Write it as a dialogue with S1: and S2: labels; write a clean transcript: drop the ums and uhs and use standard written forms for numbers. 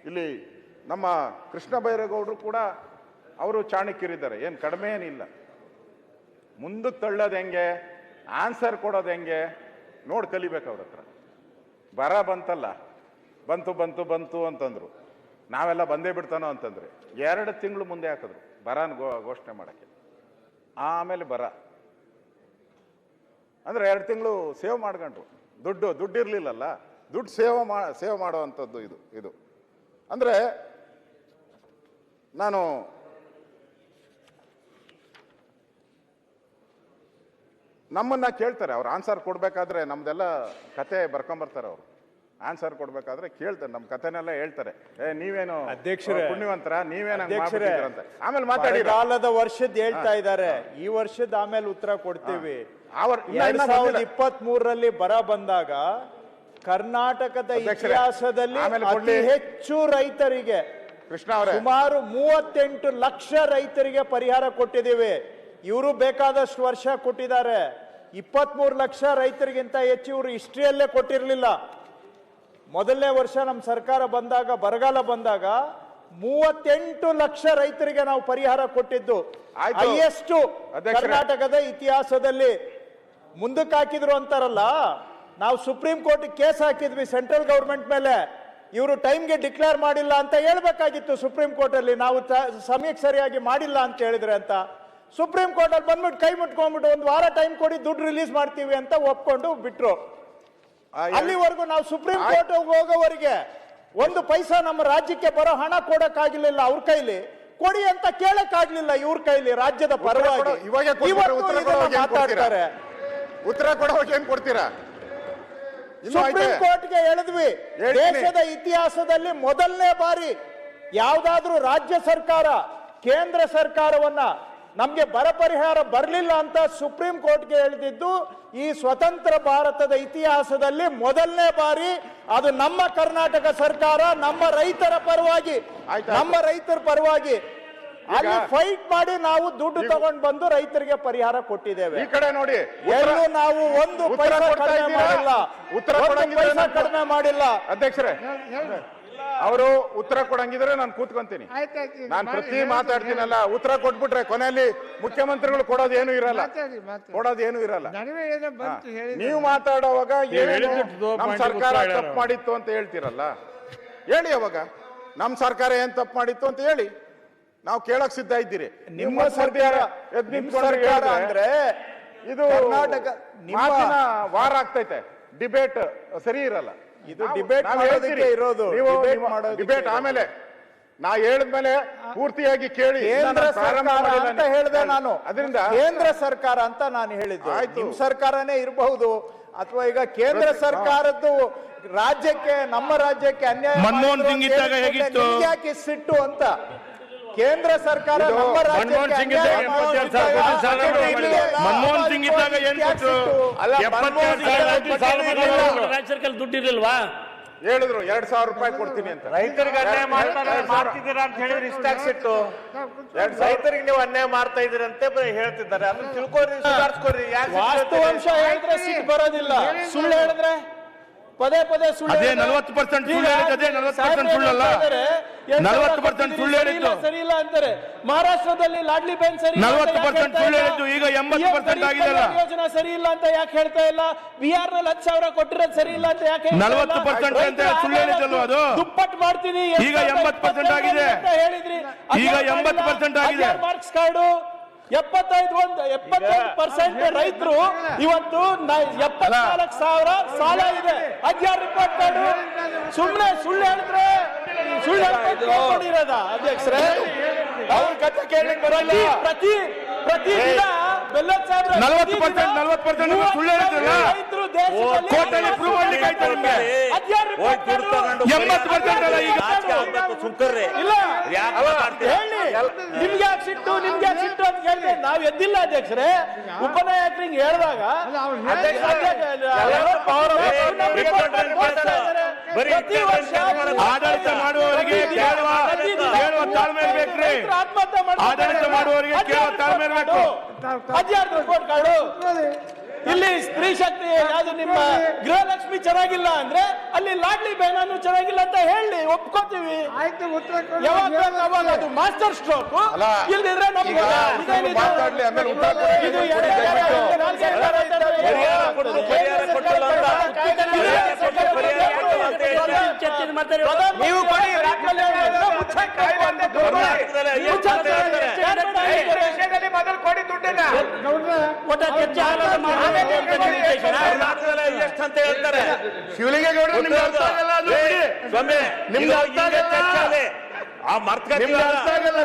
S1: ಇಲ್ಲಿ ನಮ್ಮ ಕೃಷ್ಣ ಬೈರೇಗೌಡರು ಕೂಡ ಅವರು ಚಾಣಕ್ಯರಿದ್ದಾರೆ, ಏನು ಕಡಿಮೆ ಏನಿಲ್ಲ. ಮುಂದಕ್ಕೆ ತಳ್ಳೋದು ಹೆಂಗೆ, ಆನ್ಸರ್ ಕೊಡೋದು ಹೆಂಗೆ ನೋಡಿ ಕಲಿಬೇಕು ಅವ್ರ ಹತ್ರ. ಬರ ಬಂತಲ್ಲ, ಬಂತು ಬಂತು ಬಂತು ಅಂತಂದ್ರು, ನಾವೆಲ್ಲ ಬಂದೇ ಬಿಡ್ತಾನೋ ಅಂತಂದ್ರೆ 2 ತಿಂಗಳು ಮುಂದೆ ಹಾಕಿದ್ರು ಬರನ ಘೋಷಣೆ ಮಾಡೋಕ್ಕೆ. ಆಮೇಲೆ ಬರ ಅಂದರೆ 2 ತಿಂಗಳು ಸೇವ್ ಮಾಡ್ಕೊಂಡ್ರು. ದುಡ್ಡು ಇರಲಿಲ್ಲಲ್ಲ, ದುಡ್ಡು ಸೇವ್ ಮಾಡುವಂಥದ್ದು ಇದು ಅಂದರೆ ನಾನು ನಮ್ಮನ್ನ ಕೇಳ್ತಾರೆ ಅವ್ರು ಆನ್ಸರ್ ಕೊಡಬೇಕಾದ್ರೆ, ನಮ್ದೆಲ್ಲ ಕತೆ ಬರ್ಕೊಂಬರ್ತಾರೆ ಅವರು. ಆನ್ಸರ್ ಕೊಡ್ಬೇಕಾದ್ರೆ ಕೇಳ್ತಾರೆ, ನಮ್ಮ ಕಥೆನೆಲ್ಲ ಹೇಳ್ತಾರೆ. ನೀವೇನು
S2: ಅಧ್ಯಕ್ಷರೇ
S1: ಪುಣ್ಯವಂತರ, ನೀವೇನು ಅಂತ ಆಮೇಲೆ ಮಾತಾಡಿ.
S2: ಕಾಲದ ವರ್ಷದ ಹೇಳ್ತಾ ಇದ್ದಾರೆ, ಈ ವರ್ಷದ ಆಮೇಲೆ ಉತ್ತರ ಕೊಡ್ತೀವಿ. 2023ರಲ್ಲಿ ಬರ ಬಂದಾಗ ಕರ್ನಾಟಕದ ಇತಿಹಾಸದಲ್ಲಿ ಅತಿ ಹೆಚ್ಚು ರೈತರಿಗೆ
S1: ಕೃಷ್ಣ ಅವರೇ
S2: ಸುಮಾರು 38 ಲಕ್ಷ ರೈತರಿಗೆ ಪರಿಹಾರ ಕೊಟ್ಟಿದ್ದೀವಿ. ಇವರು ಬೇಕಾದಷ್ಟು ವರ್ಷ ಕೊಟ್ಟಿದ್ದಾರೆ. 23 ಲಕ್ಷ ರೈತರಿಗಿಂತ ಹೆಚ್ಚು ಇವರು ಹಿಸ್ಟ್ರಿಯಲ್ಲೇ ಕೊಟ್ಟಿರಲಿಲ್ಲ. ಮೊದಲನೇ ವರ್ಷ ನಮ್ಮ ಸರ್ಕಾರ ಬಂದಾಗ, ಬರಗಾಲ ಬಂದಾಗ 38 ಲಕ್ಷ ರೈತರಿಗೆ ನಾವು ಪರಿಹಾರ ಕೊಟ್ಟಿದ್ದು ಹೈಯೆಸ್ಟ್ ಕರ್ನಾಟಕದ ಇತಿಹಾಸದಲ್ಲಿ. ಮುಂದಕ್ಕೆ ಹಾಕಿದ್ರು ಅಂತಾರಲ್ಲ, ನಾವು ಸುಪ್ರೀಂ ಕೋರ್ಟ್ ಕೇಸ್ ಹಾಕಿದ್ವಿ ಸೆಂಟ್ರಲ್ ಗವರ್ಮೆಂಟ್ ಮೇಲೆ, ಇವರು ಟೈಮ್ಗೆ ಡಿಕ್ಲೇರ್ ಮಾಡಿಲ್ಲ ಅಂತ ಹೇಳ್ಬೇಕಾಗಿತ್ತು ಸುಪ್ರೀಂ ಕೋರ್ಟ್ ಅಲ್ಲಿ. ನಾವು ಸಮಯಕ್ಕೆ ಸರಿಯಾಗಿ ಮಾಡಿಲ್ಲ ಅಂತ ಹೇಳಿದ್ರೆ ಅಂತ ಸುಪ್ರೀಂ ಕೋರ್ಟ್ ಅಲ್ಲಿ ಬಂದ್ಬಿಟ್ಟು ಕೈ ಮುಟ್ಕೊಂಡ್ಬಿಟ್ಟು 1 ವಾರ ಟೈಮ್ ಕೊಡಿ, ದುಡ್ಡು ರಿಲೀಸ್ ಮಾಡ್ತೀವಿ ಅಂತ ಒಪ್ಕೊಂಡು ಬಿಟ್ರು. ಅಲ್ಲಿವರೆಗೂ ನಾವು ಸುಪ್ರೀಂ ಕೋರ್ಟ್ ಹೋಗೋವರೆಗೆ 1 ಪೈಸಾ ನಮ್ಮ ರಾಜ್ಯಕ್ಕೆ ಬರೋ ಹಣ ಕೊಡಕ್ಕಾಗಲಿಲ್ಲ. ಅವ್ರ ಕೈಲಿ ಕೊಡಿ ಅಂತ ಕೇಳಕ್ಕಾಗ್ಲಿಲ್ಲ ಇವ್ರ ಕೈಲಿ, ರಾಜ್ಯದ ಪರವಾಗಿ. ಮಾತಾಡ್ತಾರೆ,
S1: ಉತ್ತರ ಕೊಡೋವಾಗ ಏನ್ ಕೊಡ್ತೀರಾ?
S2: ಸುಪ್ರೀಂ ಕೋರ್ಟ್ಗೆ ಹೇಳಿದ್ವಿ, ದೇಶದ ಇತಿಹಾಸದಲ್ಲಿ ಮೊದಲನೇ ಬಾರಿ ಯಾವ್ದಾದ್ರೂ ರಾಜ್ಯ ಸರ್ಕಾರ ಕೇಂದ್ರ ಸರ್ಕಾರವನ್ನ ನಮ್ಗೆ ಬರ ಪರಿಹಾರ ಬರಲಿಲ್ಲ ಅಂತ ಸುಪ್ರೀಂ ಕೋರ್ಟ್ಗೆ ಹೇಳಿದ್ದು ಈ ಸ್ವತಂತ್ರ ಭಾರತದ ಇತಿಹಾಸದಲ್ಲಿ ಮೊದಲನೇ ಬಾರಿ. ಅದು ನಮ್ಮ ಕರ್ನಾಟಕ ಸರ್ಕಾರ ನಮ್ಮ ರೈತರ ಪರವಾಗಿ ಅಲ್ಲಿ ಫೈಟ್ ಮಾಡಿ ನಾವು ದುಡ್ಡು ತಗೊಂಡು ಬಂದು ರೈತರಿಗೆ ಪರಿಹಾರ ಕೊಟ್ಟಿದ್ದೇವೆ.
S1: ಈ ಕಡೆ ನೋಡಿ,
S2: ಎಲ್ಲೂ ನಾವು 1 ಪೈಸಾ ಕಡಿಮೆ ಮಾಡಿಲ್ಲ,
S1: ಉತ್ತರ
S2: ಕಡಿಮೆ ಮಾಡಿಲ್ಲ.
S1: ಅಧ್ಯಕ್ಷರೇ, ಅವರು ಉತ್ತರ ಕೊಡಂಗಿದ್ರೆ ನಾನು ಕೂತ್ಕೊಂತೀನಿ. ನಾನು ಪ್ರತಿ ಮಾತಾಡ್ತೀನಲ್ಲ, ಉತ್ತರ ಕೊಟ್ಬಿಟ್ರೆ ಕೊನೆಯಲ್ಲಿ ಮುಖ್ಯಮಂತ್ರಿಗಳು ಕೊಡೋದೇನು ಇರಲ್ಲ. ನೀವು ಮಾತಾಡೋವಾಗ ನಮ್ಮ ಸರ್ಕಾರ ತಪ್ಪು ಮಾಡಿತ್ತು ಅಂತ ಹೇಳ್ತೀರಲ್ಲ, ಹೇಳಿ. ಅವಾಗ ನಮ್ಮ ಸರ್ಕಾರ ಏನ್ ತಪ್ಪು ಮಾಡಿತ್ತು ಅಂತ ಹೇಳಿ, ನಾವು ಕೇಳಕ್ ಸಿದ್ಧ ಇದ್ದೀರಿ.
S2: ನಿಮ್ಮ ಸರ್ಕಾರ ಅಂದ್ರೆ
S1: ಇದು ಕರ್ನಾಟಕ ಮಾತಿನ ವಾರ ಆಗ್ತೈತೆ, ಡಿಬೇಟ್ ಸರಿ ಇರಲ್ಲ.
S2: ಇದು ಡಿಬೇಟ್ ಮಾಡೋದಕ್ಕೆ ಇರೋದು.
S1: ಡಿಬೇಟ್ ಆಮೇಲೆ ನಾ ಹೇಳಿದ್ಮೇಲೆ ಪೂರ್ತಿಯಾಗಿ ಕೇಳಿ.
S2: ಕೇಂದ್ರ ಸರ್ಕಾರ ಅಂತ ಹೇಳಿದೆ ನಾನು, ಅದರಿಂದ ಕೇಂದ್ರ ಸರ್ಕಾರ ಅಂತ ನಾನು ಹೇಳಿದ್ದು. ನಿಮ್ಮ ಸರ್ಕಾರನೇ ಇರಬಹುದು, ಅಥವಾ ಈಗ ಕೇಂದ್ರ ಸರ್ಕಾರದ್ದು ರಾಜ್ಯಕ್ಕೆ, ನಮ್ಮ ರಾಜ್ಯಕ್ಕೆ ಅನ್ಯಾಯ
S3: ಮನಮೋಹನ್ ಸಿಂಗ್ ಇದ್ದಾಗ ಹೇಗಿತ್ತು,
S2: ಯಾಕೆ ಸಿಟ್ಟು ಅಂತ. ಕೇಂದ್ರ ಸರ್ಕಾರ ನಮ್ಮ
S3: ಮನಮೋಹನ್ ಸಿಂಗ್ ಇದ್ದಾಗ ಏನ್ ಕೊಟ್ಟು,
S4: ರಾಜ್ಯ ಸರ್ಕಾರ ದುಡ್ಡು ಇರ್ಲಿಲ್ವಾ?
S1: ಹೇಳಿದ್ರು 2,000 ರೂಪಾಯಿ ಕೊಡ್ತೀನಿ ಅಂತ.
S5: ರೈತರಿಗೆ ಅನ್ಯಾಯ ಮಾಡ್ತಿದ್ದೀರಾ ಅಂತ ಹೇಳಿದ್ರೆ ಇಷ್ಟಾಗ್ಸಿಟ್ಟು ರೈತರಿಗೆ ನೀವು ಅನ್ಯಾಯ ಮಾಡ್ತಾ ಇದೀರಿ ಅಂತ ಹೇಳ್ತಿದ್ದಾರೆ. ಅದನ್ನ ತಿಳ್ಕೊರಿ, ಸುಧಾರಿಸ್ಕೊರಿ.
S2: ವಾಸ್ತವಾಂಶ ಹೇಳಿದ್ರೆ ಸಿಟ್ಟು ಬರೋದಿಲ್ಲ, ಸುಳ್ಳು ಹೇಳಿದ್ರೆ ಪದೇ ಸುಳ್ಳು.
S3: ಅದೇ 40% ಸುಳ್ಳು ಹೇಳಿದ್ದು, ಅದೇ 40% ಸುಳ್ಳಲ್ಲ. 40% ಸುಳ್ಳು ಹೇಳಿದ್ದು
S2: ಸರಿ ಇಲ್ಲ ಅಂತಾರೆ. ಮಹಾರಾಷ್ಟ್ರದಲ್ಲಿ ಲಾಡ್ಲಿ ಬೆನ್ ಸರಿ
S3: 40% ಸುಳ್ಳು ಹೇಳಿದ್ದು, ಈಗ 80% ಆಗಿದೆಲ್ಲ.
S2: ಯೋಜನಾ ಸರಿ ಇಲ್ಲ ಅಂತ ಯಾಕೆ ಹೇಳ್ತಾ ಇಲ್ಲ? ಬಿಹಾರ್ ನಲ್ಲಿ 10,000 ಕೊಟ್ಟಿರೋದು ಸರಿ ಇಲ್ಲ ಅಂತ ಯಾಕೆ
S3: 40% ಅಂತ ಸುಳ್ಳು ಹೇಳಿದ್ದಲ್ಲ, ಅದು
S2: ದುಪ್ಪಟ್ಟು ಮಾಡ್ತೀನಿ
S3: ಈಗ 80% ಆಗಿದೆ.
S2: ಹೇಳಿದ್ರಿ,
S3: ಈಗ 80% ಆಗಿದೆ.
S2: ಮಾರ್ಕ್ಸ್ ಕಾರ್ಡು 75% ರೈತರು ಇವತ್ತು 74,000 ಸಾಲ ಇದೆ. 11 ರಿಪೋರ್ಟ್ ಕಾರ್ಡು. ಸುಳ್ಳು ಹೇಳಿದ್ರೆ ಸುಳ್ಳು ಅಧ್ಯಕ್ಷರೇ, ಅವ್ರ ಕಥೆ ಕೇಳಿ ಬರಲ್ಲ. ಪ್ರತಿ ದಿನ
S3: 40% ಸುಳ್ಳು ಹೇಳಿದ್ರಲ್ಲ, ಕೋರ್ಟಲ್ಲಿ ಪ್ರೂವ್ ಮಾಡ್ಲಿಕ್ಕೆ ಆಯ್ತು ನಿಮ್ಗೆ. 80% ಅಲ್ಲ ಈಗ.
S2: ಇಲ್ಲ ನಿಮ್ಗೆ ಯಾಕೆ ಸಿಟ್ಟು ಅಂತ ಹೇಳಿದ್ರೆ ನಾವು ಎದ್ದಿಲ್ಲ ಅಧ್ಯಕ್ಷರೇ. ಉಪನಾಯಕರಿಗೆ ಹೇಳಿದಾಗ
S3: ಆಡಳಿತ ಮಾಡುವವರಿಗೆ ಕೇಳುವ ತಾಳ್ಮೆ ಬೇಕ್ರಿ. ಆಡಳಿತ ಮಾಡುವವರಿಗೆ ಕೇಳುವ ತಾಳ್ಮೆ ಬೇಕು.
S2: 16 ರಿಪೋರ್ಟ್ ಕಾರ್ಡು
S6: ಇಲ್ಲಿ ಸ್ತ್ರೀ ಶಕ್ತಿ ಯಾವ್ದು ನಿಮ್ಮ ಗೃಹಲಕ್ಷ್ಮಿ ಚೆನ್ನಾಗಿಲ್ಲ ಅಂದ್ರೆ ಅಲ್ಲಿ ಲಾಡ್ಲಿ ಬೇನಾನು ಚೆನ್ನಾಗಿಲ್ಲ ಅಂತ ಹೇಳಿ ಒಪ್ಕೋತೀವಿ. ಯಾವಾಗ ಅದು ಮಾಸ್ಟರ್ ಸ್ಟ್ರೋಕ್ ಇಲ್ದಿದ್ರೆ ನಮ್ಗೆ
S1: ಮಾತಾಡ್ಲಿ, ಆಮೇಲೆ ಉತ್ತರ ಕೊಡಿ.
S6: ಇದು
S5: ನೀವು ಕೊಡಿ. ಮೊದಲು ಕೊಡಿ ದುಡ್ಡನ್ನ. ಎಷ್ಟು ಅಂತ ಹೇಳ್ತಾರೆ
S3: ಶಿವಲಿಂಗೇಗೌಡ ನಿಮ್ಗೆ ಅರ್ಥ ಆಗಲ್ಲ ಅದು ಬಿಡಿ.
S5: ಸ್ವಾಮಿ
S3: ನಿಮ್ಗೆ ಅರ್ಥ ಆಗಲ್ಲ.
S5: ಆ ಮರ್ತ್ಕ
S3: ನಿಮ್ಗೆ ಅರ್ಥ ಆಗಲ್ಲ.